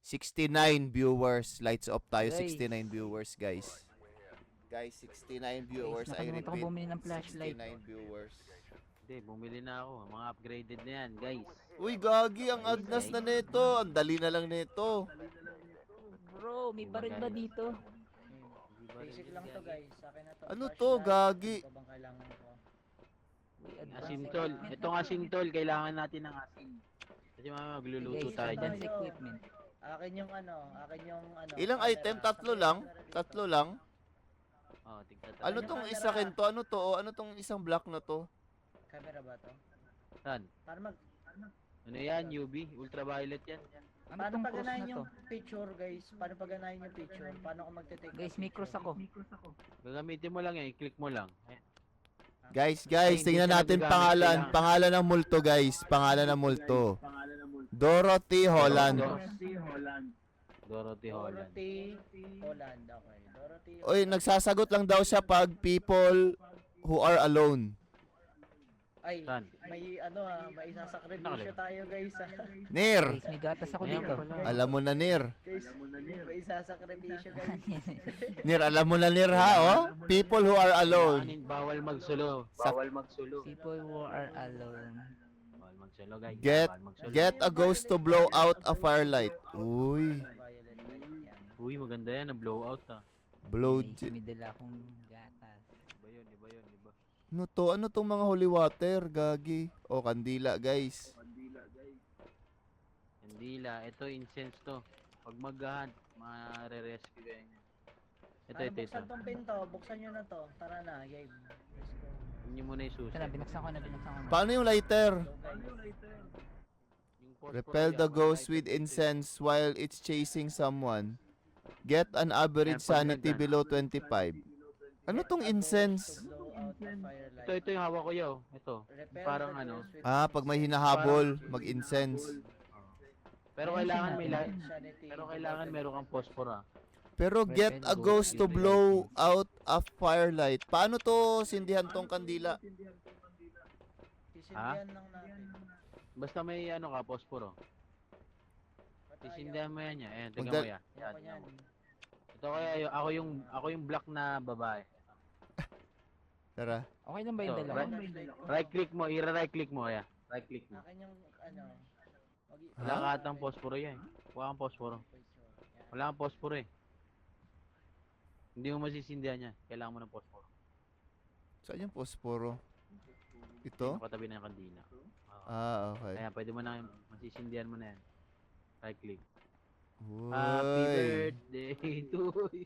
69 viewers. Lights off tayo, Guys. 69 viewers, guys. Guys, 69 viewers. I nakalimutan ko repeat, bumili ng flashlight. 69 viewers. Hindi, bumili na ako. Mga upgraded na yan, guys. Uy, gagi, ang agnas na nito. Ang dali na lang nito. Bro, may baril ba dito? Basic lang to guys. Sa akin na to. Ano Flashlight. to, gagi? Ito bang kailangan ko? Asintol. Itong asintol, kailangan natin ng asin. Kasi mamaya magluluto Guys, tayo dyan. advance equipment. Akin yung ano. Ilang camera. item? Tatlo lang? Tatlo lang? Oh, tignan Ano tayo. tong isa to? Ano to? Ano tong isang block na to? Camera ba to? Saan? Para mag Ano yan, UV? Ultraviolet yan. Ano Paano tong cross paganahin na to? yung picture guys? Paano paganahin yung picture? Paano ko magte-take? Guys, may cross ako. Gagamitin mo lang yan, i-click mo lang. Ayan. Guys, Hindi tingnan siya natin nagagamit, pangalan. kailangan. Pangalan ng multo, guys. Pangalan ng multo. Dorothy Holland. Dorothy Holland. Dorothy Holland. Okay. Dorothy. Oy, nagsasagot lang daw siya pag people who are alone. Ay, Saan? may may isasakripisyo Nakalagay. tayo guys. Nir, Guys, may gatas ako Ayan dito. pala. alam mo na Nir. Guys, may isasakripisyo guys. Nir, alam mo na Nir ha, oh? People who are alone. Kailanganin, bawal magsulo. Sa- Bawal magsulo. People who are alone. Bawal magsulo, guys. Get Bawal magsulo. get a ghost to blow out a firelight. Uy, Violet light yan. Uy, maganda yan, ang blowout ah. blow. Guys, may dala akong gatas. Iba yun, iba yun, iba. Ano to? Ano tong mga holy water, gagi? O, kandila, guys. Kandila, ito incense to. Pag mag-hunt, ma-re-rescue kayo niya. Ito, Paano ito, ito. buksan tong pinto? Buksan nyo na to. Tara na, game. Let's go. Yun muna yung susi. Ito na, binuksan ko na. Paano yung lighter? Go guys. Yung phosphor Repel yan, the mga ghost lighter with dito. incense while it's chasing someone. Get an average Ayan, pag sanity nag- below 25. Ano tong incense? To blow out a firelight. Ito yung hawak ko yo. Ito. Repel Parang the ano. ghost with Ah, pag may hinahabol, mag-incense. Pero Ayan, kailangan may sinabi. sanity pero below kailangan 25. meron kang phosphor ah. Pero get a ghost to blow out a firelight. Paano to sindihan tong kandila? Sisindihan lang natin. Basta may ano ka, phosphor oh. Ba't Sisindihan mo yan yan. Ayan, tingnan Magda- mo yan. ayaw? Ako yan. Ito kaya ako yung black na babae. Tara. Okay lang ba yung So, dala right- ko? Right click mo, right click mo ayan. Right click mo. Akin yung Wala ka atang phosphor yan. Wala kang phosphor. Wala kang phosphor eh. Hindi mo masisindihan yan. Kailangan mo ng phosphor. Saan yung posporo? Ito? Katabi na yung kandila. Ah, okay. Ayan, pwede mo na masisindihan mo na yan. Right click. Uy. Happy birthday to you.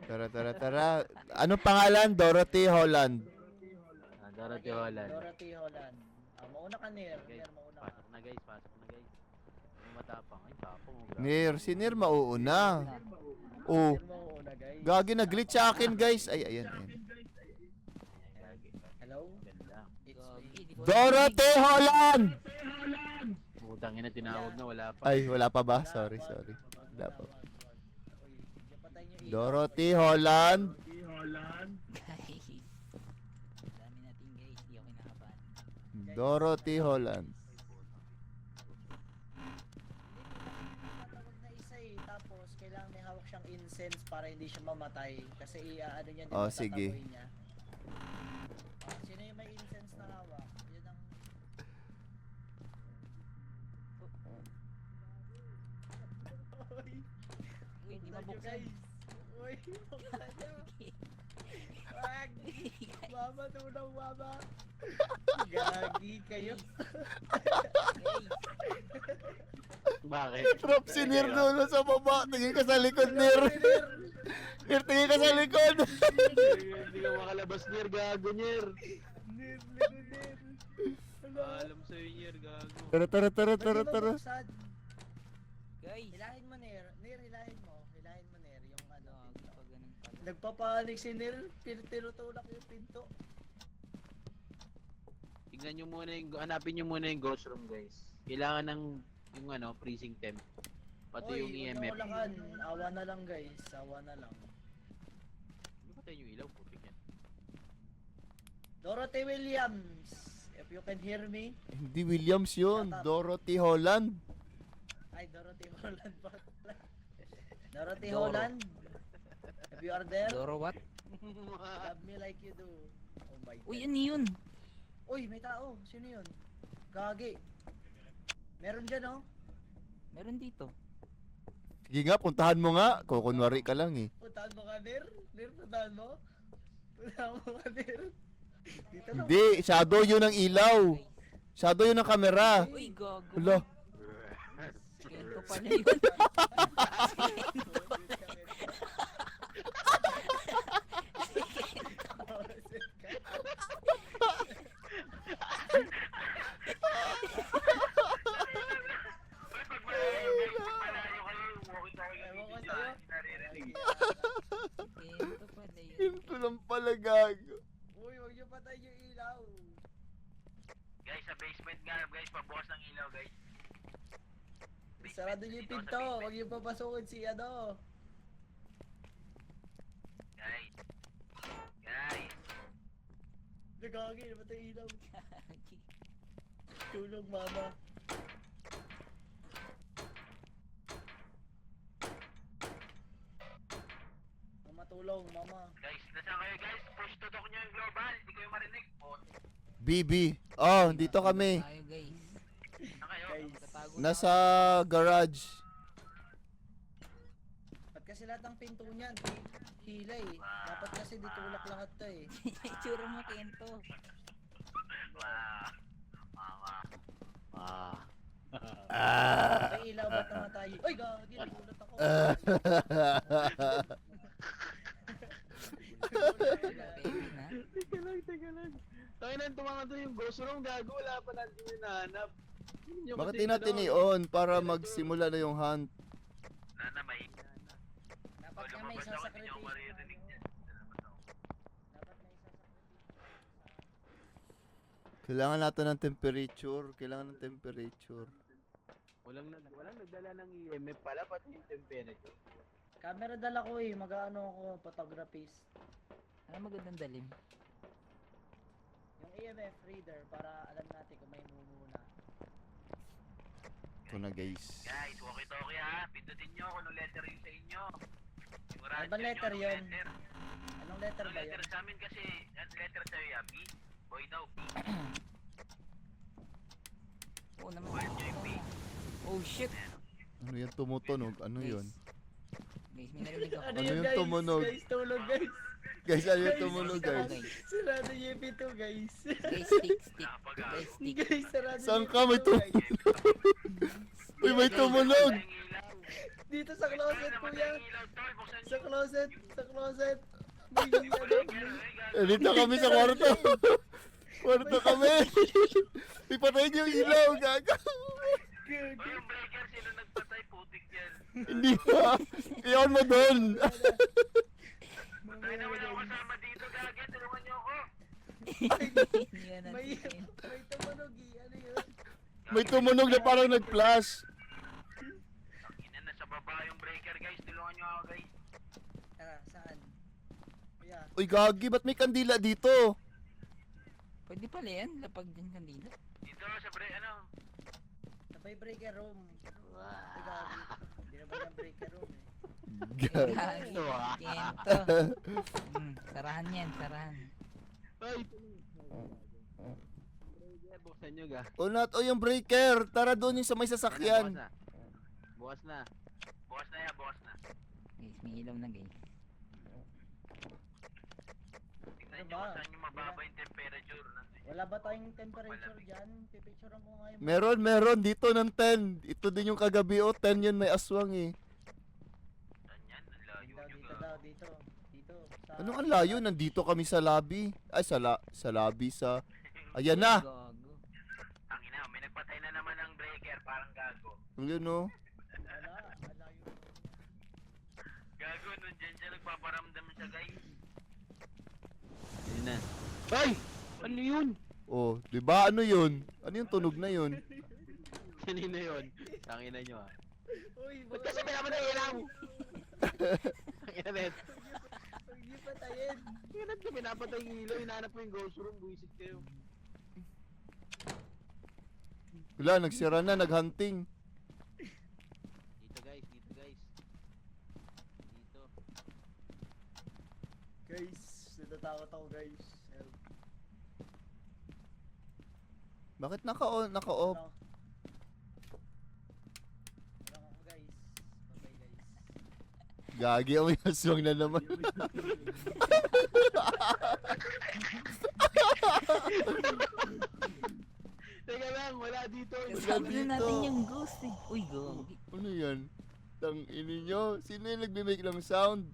Tara, tara, tara. Anong pangalan? Dorothy Holland. Dorothy Holland. Dorothy Holland. Mauna ka, Nir. Guys, Nir, mauna ka. pasok na guys, pasok na guys. Yung matapang. Ay, tapang. oh, grabe. Nir, si Nir mauuna. Oh, Nir, mauna, guys. gagi na-glitch sa akin, guys. Ay, ayan, ayan. Gagi. Hello? Ganda. It's Gagi, me. di ko- Dorothy Holland! Putang ina, tinawag na, wala pa. Ay, wala pa ba? Sorry, sorry. Wala pa. Uy, diyan patay niyo ilaw. Dorothy Holland. Guys. Dami natin guys, di ako kinakabahan. Dorothy Holland. Tatawag na isa eh. Tapos, kailangan may hawak siyang incense para hindi siya mamatay. Kasi ano niya, Oh, sige. tatawin niya. Sino yung may incense na hawak? Yun ang... Uy, Uy, di buksan niyo, mabuksan. guys. Uy, buksan niyo. Wag! Mama, tulong mama. Gagi kayo. Guys, Bakit? Drop si Nir dulo sa baba. Tingin ka sa likod, Nir. Nir, tingin ka sa likod. Hindi ka makalabas niyer, gago niyer. Nir, nir, nir. Hello. Alam sa'yo niyer, gago. Tara, tara, tara, Pwede tara, mo tara. buksan? guys. Hilahin mo, Nir. Nir, hilahin mo. Hilahin mo, Nir. Yung ano. Gagi pa ganun pala. Nagpapanik si Nir. Tinutulak yung pinto. Tignan nyo muna yung, hanapin nyo muna yung ghost room guys. Kailangan ng, yung ano, freezing temp. Pati Oy, yung huwag EMF. na ulakan. Awa na lang, guys. Awa na lang. Hindi ba tayo yung ilaw? Putik yan. Dorothy Williams. If you can hear me. Hindi Williams yun. Dorothy Holland. Ay, Dorothy Holland pa. Dorothy Doro. Holland. If you are there, Doro what? love me like you do. Oh my God. Uy, ano yun? Uy, may tao. Sino yun? Gagi. Meron dyan, oh. Meron dito. Sige nga, puntahan mo nga. Kukunwari ka lang eh. Puntahan mo ka, Nir. Nir, puntahan mo. Puntahan mo ka, Nir. Dito na. Hindi, shadow yun ng ilaw. Shadow yun ng kamera. Uy, gago. Hala. Kento pala yun. Ewan ko sa'yo. Kento pala yun. Ito lang pala gago. Uy, huwag niyo patay yung ilaw. Guys, sa basement nga, guys, pabukas ng ilaw, guys. Sarado niyo yung pinto. Huwag niyo papasukin si ano. Guys. Guys. Nagkakagi, namatay yung ilaw. Tulog, mama. Mama, tulong, mama. Guys, nasaan kayo, guys? Push tutok nyo yung global. Hindi kayo marinig. Oh, BB. Oh, dito kami. Tayo guys. na kayo? Guys, Tatago na Nasa garage. ba't kasi lahat ng pinto niyan? Hila eh. Dapat kasi ditulak lahat to eh. ako. Itsura mo, Kento. Wow. Mama. Ah. May ilaw ba't namatay? Uy, gagi, nagulat ako. Wala, baby na. Teka lang. Tayo na tumama doon yung ghost room, gago. Wala pa natin yung hinahanap. Bakit di natin i-on para magsimula na yung hunt? Nana, may Dapat nga may lumabas ako, hindi nyo sasakripisyo. maririnig dyan. Dapat may sasakripisyo. Kailangan natin ng temperature. Kailangan ng temperature. Walang nagdala ng EMF pala, pati yung temperature. Camera dala ko eh. Mag-ano ako, photographist. Ano magandang dalim? Yung EMF reader para alam natin kung may mumuna. Ito na guys. Guys, walkie-talkie ha. Pindutin nyo kung anong letter yun sa inyo. Sigurado Ano ba nyo letter anong yun? letter. Anong letter Anong ba letter yun? sa amin kasi, ang letter sa'yo yan, B? Boy daw, B. Oo naman. Boy nyo yung B. Oh shit. Ano yan tumutunog? Ano Guys. yun? Guys, may narinig ako. Ano yun, yung guys? tumunog? Guys, tulog guys. Guys, ano yung Guys, tumunog guys? Sarado yung EP to guys. Guys, stick. Nakapag- Guys, stick. Guys, sarado Saan yung ka? May EP to, guys. Uy, may tumunog! Yung ilaw. Dito sa closet Namatay kuya. yung ilaw, tol. Buksan Sa nyo. closet. Sa closet. May Breaker, ano. ay, gago. Dito kami sa kwarto. Kwarto kami. Ipatayin yung ilaw, gaga. O yung breaker, sino nagpatay? Putik yan. Hindi pa. I-on mo doon. Tayo na wala akong kasama dito, gagi. Tulungan nyo ako. Yan natin. May tumunog eh. Ano yun? May tumunog na parang nag-flash. Ina, nasa baba yung breaker, guys. Tulungan nyo ako, guys. Tara, saan? Kuya. Uy, gagi, ba't may kandila dito? Pwede pala yan. Lapag dyan kanila. Dito, sa ano? Sa may breaker room. Ay, gagi. Hindi na ba yung breaker room eh. Gagi. Gagi. Kento. Sarahan yan. Sarahan. Ay, buksan nyo, ga. Unat, o yung breaker. Tara doon yung sa may sasakyan. Bukas na. Bukas na yan, bukas na. Guys, may ilaw na guys. Tingnan Ano nyo ba? kung saan yung mababa yung temperature. Wala ba tayong temperature dyan? Pipicturean ko nga yung... Meron. Dito ng 10. Ito din yung kagabi. O, 10 yun may aswang eh. Saan yan? Ang layo Dito, nyo, dito ga. daw, dito. Dito. Sa... Anong ang layo? Nandito kami sa lobby. Ay, sa lobby sa... Ayan na. Gago. Ang ina, may nagpatay na naman ng breaker. Parang gago. Yun o. Wala, alayo. Gago, nun dyan siya nagpaparamdam siya, guys. Yun na. Ay! Ano yun? Oh, di ba ano yun? Ano yung tunog na yun? Kanina yun. Tangina nyo ah. Uy, Ba't kasi pinamatay ilaw? Tangina net. Huwag niyo patayin. Tangina net, pinapatay yung ilaw. Hinahanap mo yung ghost room. Buisit kayo. Wala, nagsira na, naghunting. guys. Dito. Guys, natatakot ako guys. Help. Bakit naka-off? Wala ako guys. Bye guys. Gagi, may aswang na naman. Teka lang, wala dito. Sabi na dito. natin yung ghost eh. Uy, go. Ano yan? Tang ini nyo? Sino yung nagme-make ng sound?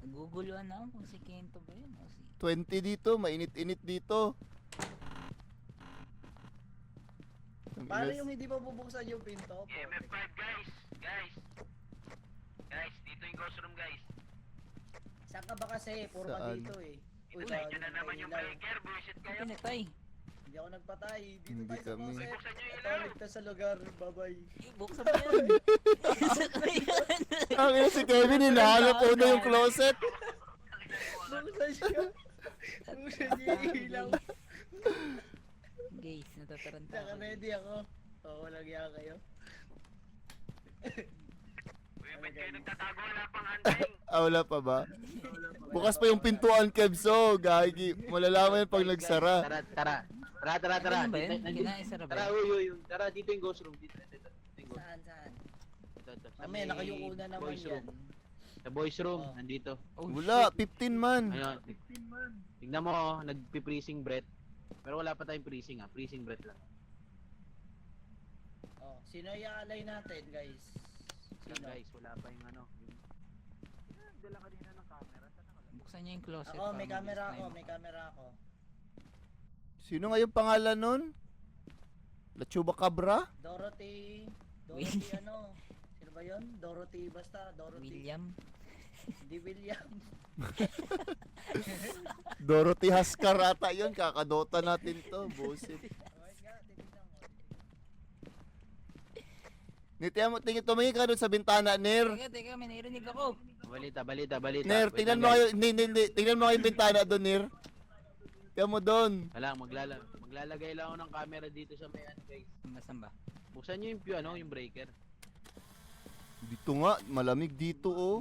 Naguguluhan na ako kung si Kento ba yun o si... 20 dito, mainit-init dito. Ang Paano inas- yung hindi pa bubuksan yung pinto? MF5 guys. Guys, dito yung ghost room guys. Saan ka ba kasi? Puro ka Saan? dito eh. Uy, Ito na naman yung breaker, bullshit Ano kayo. pinatay? Hindi ako nagpatay. Dito Hindi tayo sa kami. closet. Buksan nyo yung Ito, ilaw. ligtas sa lugar. Bye-bye. Buksan mo yan. Buksan mo yan. Ang ina si Kevin, hinahanap po na yung closet. Buksan siya. Buksan niya yung ilaw. Guys, natataranta ako. Naka-ready ako. Oo, walang iya kayo. Uy, ba't kayo nagtatago? Wala pang hunting. Wala pa ba? Bukas pa yung pintuan, Kebso. Gagi. Malalaman yan pag nagsara. Tara. Ano ba yun? Nandito- Kinaisara ba Tara, yun? uy. Tara, dito yung ghost room. Dito yung ghost Saan, saan? Ito. Sa Mamaya, may nakayuko na naman boys yan. room. Sa boys room, Oh. nandito. Oh, Wala, 15 man. Ano, tignan mo, nagpi-freezing breath. Pero wala pa tayong freezing freezing breath lang. Oh, sino i-alay natin, guys? Yan Sino? guys, wala pa yung ano. Dala kanina ng camera. Saan nakala? Buksan niya yung closet. Ako, may para camera mabilis ako, tayo may camera ako. Sino nga yung pangalan nun? La Chupacabra? Dorothy Wait. ano? Sino ba yun? Dorothy, basta Dorothy. William. Hindi William. Dorothy Haskar ata yun. Kakadota natin to. Busit. Alright nga, titignan mo. Tumingin ka doon sa bintana, Ner. Teka, may narinig ako. Balita. Ner, Wait tingnan lang, mo guys. kayo. Hindi. Tingnan mo kayo yung bintana doon, Ner. Tingnan mo doon. Wala, maglalagay lang ako ng camera dito sa may ano guys. Saan ba? Buksan nyo yung breaker. Dito nga, malamig dito, oh.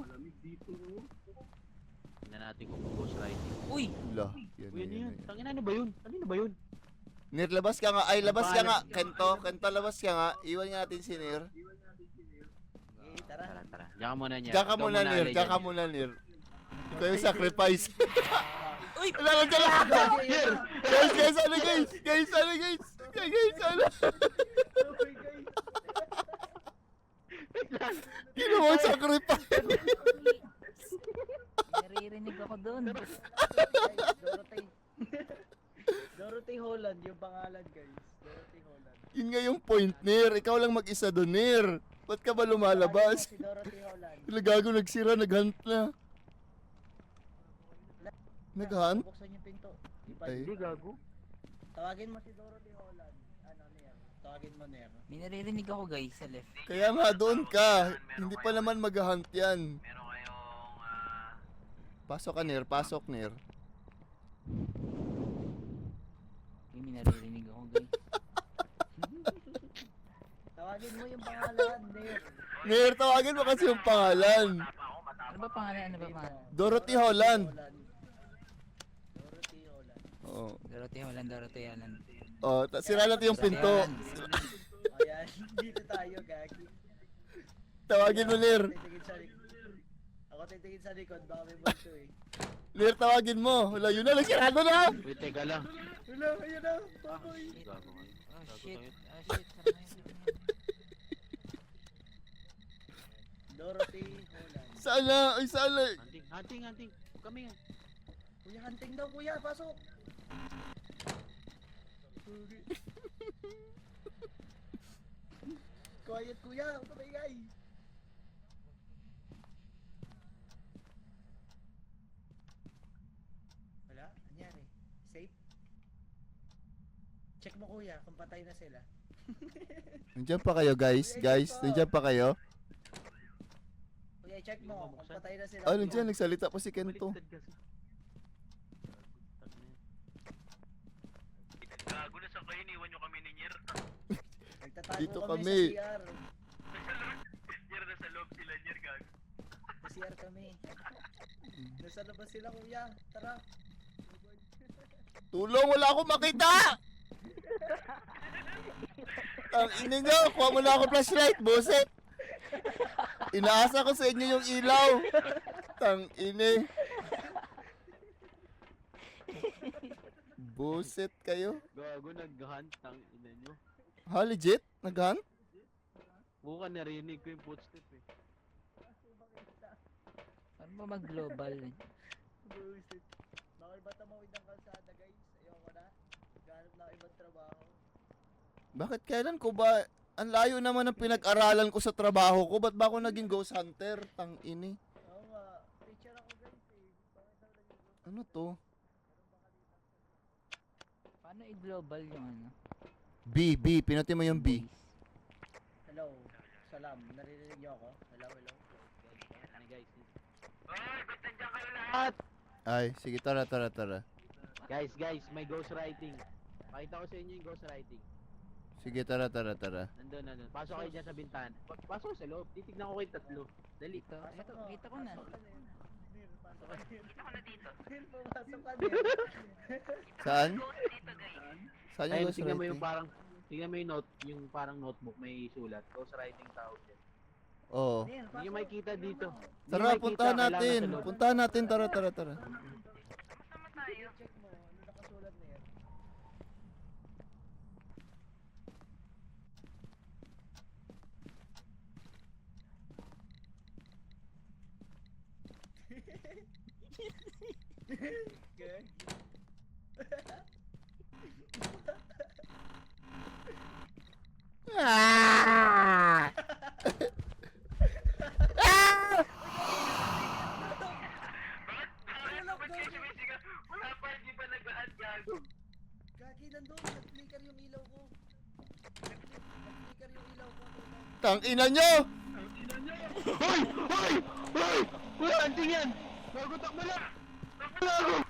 Tignan natin kung ghost riding. Uy! Wala. Yan, Uy, ano yan, yun? yan. Tangina, ano ba yun? Kanina ba yun? Ner, labas ka nga. Ay, labas ka nga. Pangalan. Kento, labas ka nga. Iwan nga natin si Ner. Okay, tara. Tara. Diyan ka muna niya. Diyan ka muna, Ner. Diyan ka muna, Ner. Ikaw yung sacrifice. Uy! Wala ka dyan. Guys, ano guys? Guys, ano? Oh my guys. Ginawa yung sacrifice. Naririnig ako doon. Guys, Dorothy. Dorothy Holland yung pangalan, guys. Dorothy Holland. Yun nga yung point, Ner. Ikaw lang mag-isa doon, Ner. Ba't ka ba lumalabas? Si Dorothy Holland. Gago, nagsira, naghunt na. Naghunt? Buksan yung pinto. Ay. Hindi gago. Tawagin mo si Dorothy Holland. Ano, Ner? Tawagin mo, Ner. May naririnig ako guys sa left. Kaya nga, doon ka. Hindi pa naman mag-hunt yan. Meron kayong Pasok ka, Ner. Pasok, Ner. Uy, may naririnig ako guys. Tawagin mo yung pangalan, Ner. Ner, tawagin mo kasi yung pangalan. Ano ba pangalan? Ano ba pangalan? Dorothy Holland. Dorothy Holland. Oo. Dorothy Holland. Sira natin yung pinto. Ayan, dito tayo, gagi. Tawagin mo, Ner. Ako titingin sa likod, baka may multo eh. Ner, tawagin mo. Wala, yun na, nagsirado na. Wait, teka lang. Wala, ayun na, baboy. Gago nga. Oh shit. Sarap na yun. Dorothy Holland. Sana, ay sana. Hunting. Kami nga. Kuya, hunting daw, kuya, pasok. Quiet, kuya, huwag ka maingay. Wala, anyari. Safe? Check mo, kuya, kung patay na sila. Nandiyan pa kayo, guys. Guys, nandiyan pa kayo. Kuya, check mo, kung patay na sila. Ah, nandiyan, nagsalita pa si Kento. Baliktad kasi. Gago na sa kayo, iniwan nyo kami ni Nyer. Nagtatago Dito kami kami. sa CR. Nyer, nasa kami. Nasa labas sila kuya. Tara. Tulong, wala akong makita! Ang ina nyo, kuha mo na ako flashlight, buset! Inaasa ko sa inyo yung ilaw. Tang ine. Buset kayo. Gago, nag-hunt ang ina nyo. Ha, legit? Nag-hunt? Buka narinig ko yung footstep eh. Ano ba mag-global? Bullshit. Baka iba tamawid ng kalsada guys. Ayoko na. Ganap na ako ibang trabaho. Bakit kailan ko ba? Ang layo naman ng pinag-aralan ko sa trabaho ko. Ba't ba ako naging ghost hunter? Tang ini. Oo nga. Teacher ako guys eh. Bakit ako naging Ano to? Paano i-global yung ano? B. Pinati mo yung B. Hello. Salam. Naririnig niyo ako? Hello, hello. Ano guys? Lahat! Ay, sige, tara. Guys, may ghostwriting. Pakita ko sa inyo yung ghostwriting. Sige, tara. Nandun. Pasok kayo dyan sa bintana. Pasok ko sa loob. Titignan ko kayo tatlo. Dali. Ito, kita ko na. Pasok ka Nir. Pumasok ka Nir. Saan? Saan yung Ayun, ghost tignan mo yung writing? parang, tignan mo yung note, yung parang notebook, may sulat. Ghostwriting tawag yan. Oo. Nir, Hindi nyo makikita dito. Hindi nyo Tara, makikita, puntahan kailangan natin. sa loob. Puntahan natin, tara. check mo. Ano nakasulat Nir? Okay. Ah! Gagi, nandun. Nag-flicker yung ilaw ko. Nag-flicker yung ilaw ko. Tang ina nyo! Hoy! Wala, anting yan! Nagutak mo lang! Nagutak!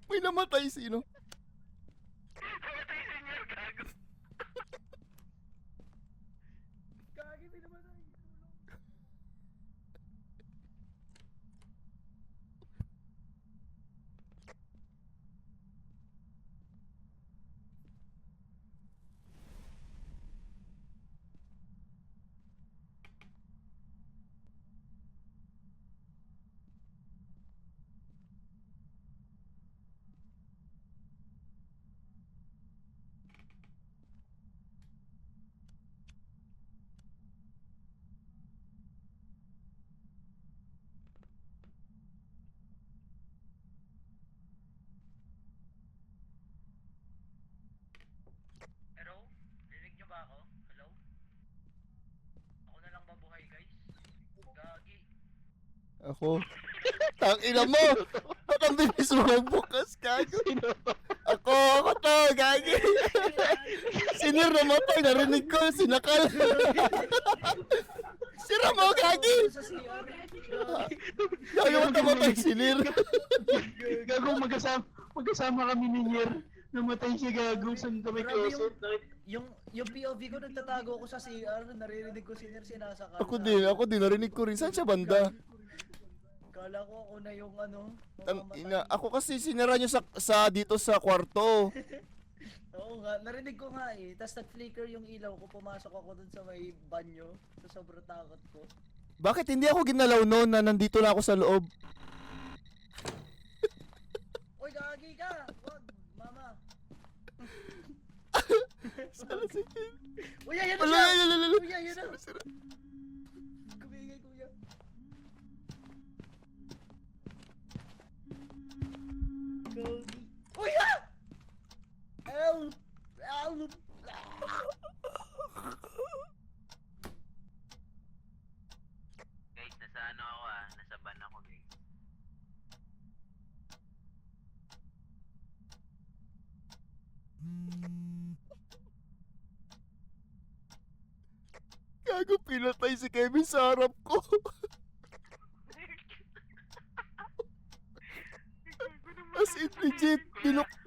May namatay sino? Gagi, pinamatay. Hello? Rinig nyo ba ako? Hello? Ako na lang mabuhay guys? Gagi. Ako. Tang ina mo! Ba't ang bilis mo magbukas, gago? Ako to, gagi! Sinir namatay, narinig ko, sinakal. Sira mo, gagi! Sa CR. Gago mo namatay, sinir. Gago, magkasama kami ni Nier. Namatay si Gago sa may Grabe closet. yung POV ko nagtatago ako sa CR, naririnig ko si Nir sinasakal. Ako din, narinig ko rin. Saan siya banda? Kala ko ako na yung ano. Tang mamamatay. ina, ako kasi sinira nyo sa dito sa kwarto. Oo nga, narinig ko nga eh. Tapos nag-flicker yung ilaw ko, pumasok ako dun sa may banyo. Sa sobrang takot ko. Bakit hindi ako ginalaw noon na nandito na ako sa loob? Uy, gagi ka! Wag, mama. Sana si King. Uy, ayan na Wala, siya! lala. Kuya, ayan na! Sira. Kumingay, kuya. Gagi. Uy, ah! Help! Help! Guys, nasa ano ako nasa ban ako guys. Gago, pinatay si Kevin sa harap ko. As in, legit,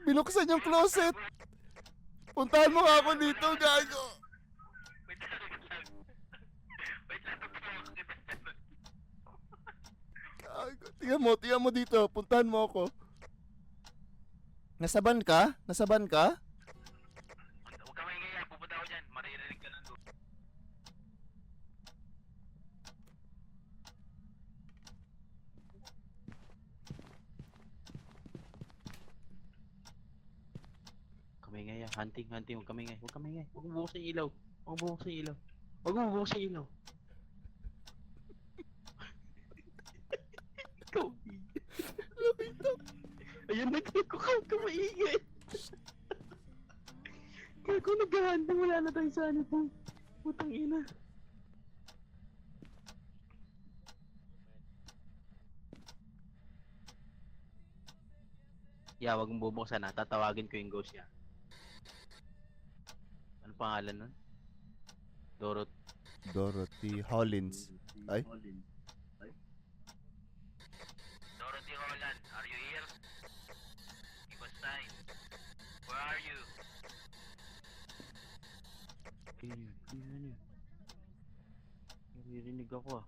binuksan yung closet. Puntahan mo nga ako dito, gago. Wait lang. Wait lang, tutulungan kita. Gago. Tingnan mo dito. Puntahan mo ako. Nasaban ka? Nasaban ka? Huwag ka maingay, pupunta ako dyan. Maririnig ka lang doon. Kamingay, hunting, huwag kamingay. Huwag kamingay. Huwag mo buksan yung ilaw. Huwag mo buksan yung ilaw. Huwag mo buksan yung ilaw. Ikaw. Ayan na, gago ka maingay. Gago, naghahandang, wala na tayong sana po. Putang ina. Yeah, wag mong bubuksan ha. Tatawagin ko yung ghost niya. Ano pangalan nun? Dorothy Hollins. Ay? Dorothy Holland, are you here? Give us sign. Where are you? Ayun yun. Naririnig ako ah.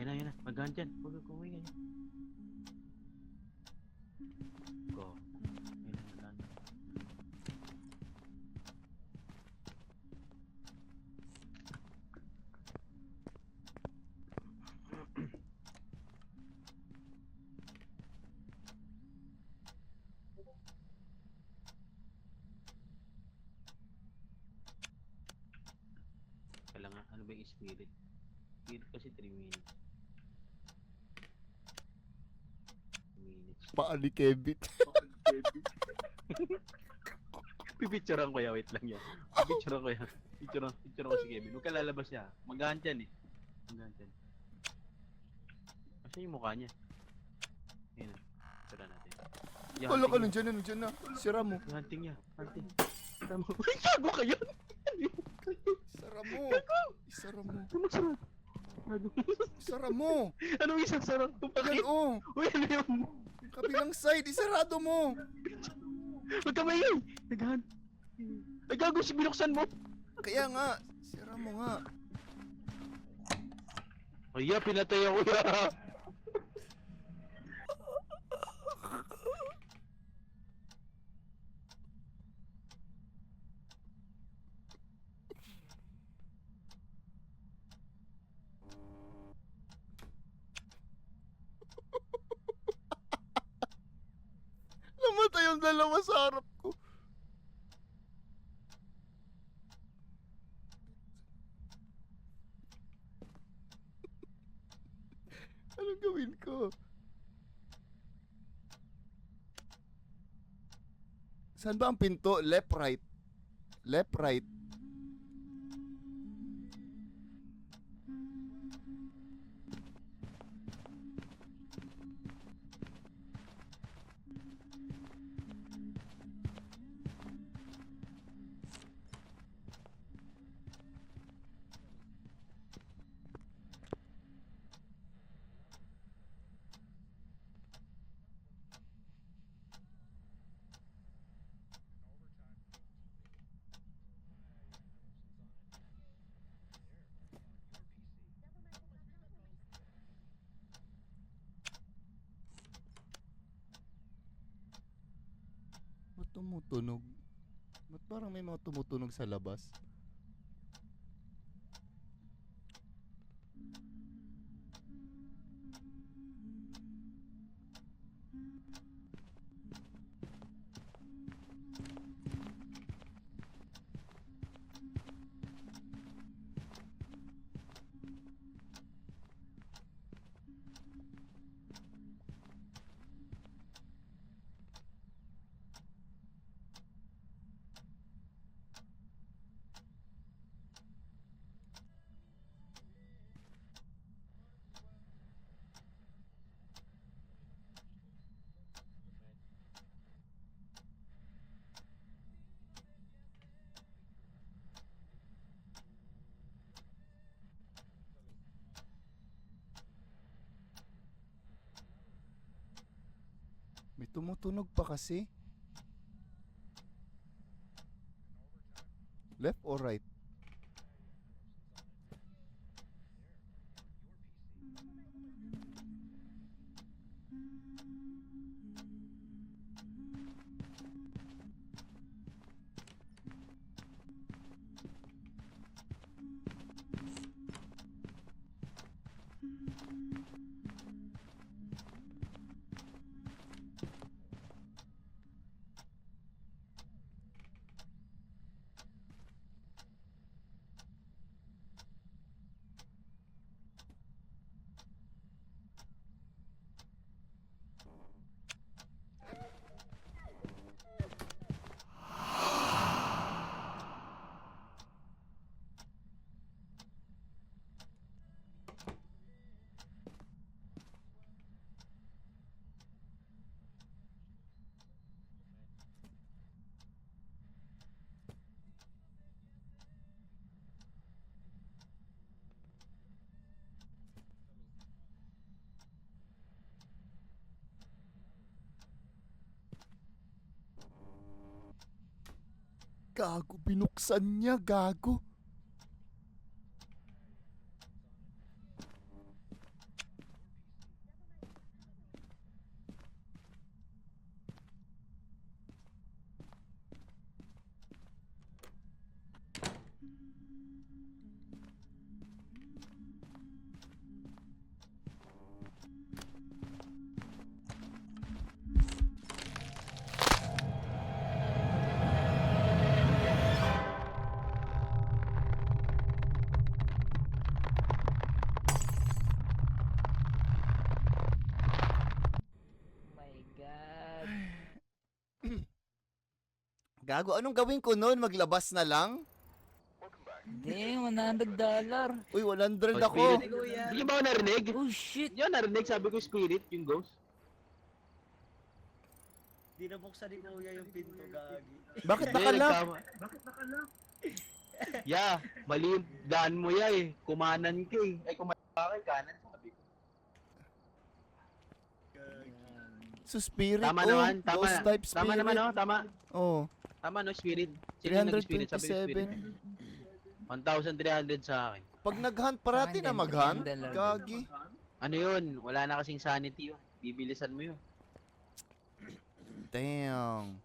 Ayun na. Magahan dyan. Huwag kang kumingay. Go. Ayun na, magahan na. Kailangan, ano ba yung spirit? Spirit kasi 3 minutes. 3 minutes. Paan ni Kevin. Pipicturean ko yan, wait lang yan. Pipicturean ko yan. Picturean ko si Kevin. Huwag ka lalabas niya. Magahan dyan eh. Magahan dyan. Asan yung mukha niya? Ayun na. Picturean natin. Yung Wala ka, hunting nandiyan na. Sira mo. niya. Yung hunting niya. Hunting. Sira mo. Ay, gago ka yun! Isara mo. Isara mo. Ano magsarap? Gago. Isara mo. Anong isang sarap? Yan Bakit? oh. Uy, ano yung... Kabilang side. Isarado mo. Huwag ka maingay! Naghan. Ay, gago, binuksan mo! Kaya nga. Sira mo nga. Ay, pinatay ako ya! Namatay yung dalawa sa harap ko. Anong gawin ko? Saan ba ang pinto? Left, right. Left, right. Ba't tumutunog? Ba't parang may mga tumutunog sa labas? May tumutunog pa kasi. Left or right? Gago, binuksan niya, gago. My God. Gago, anong gawin ko nun? Maglabas na lang? Hindi, $100. Uy, 100 Oh, ako. spirit. Hindi niyo ba ako narinig? Oh shit. Hindi ako narinig, sabi ko spirit, yung ghost. Di nabuksan ni Kuya yung pinto, gagi. Bakit Hindi, nakalock? Yeah, mali yung daan mo ya eh. Kumanan ka eh. Ay, kumanan ka kay kanan, sabi ko. So spirit, Tama oh, naman, tama. ghost type spirit. Tama naman, oh, tama. Oh, Tama, no, spirit. Sino yung nag-spirit? Sabi ko spirit. 327. 1,300 sa akin. Pag nag-hunt, parati na mag-hunt. Gagi. Ano yun? Wala na kasing sanity yun. Bibilisan mo yun. Damn.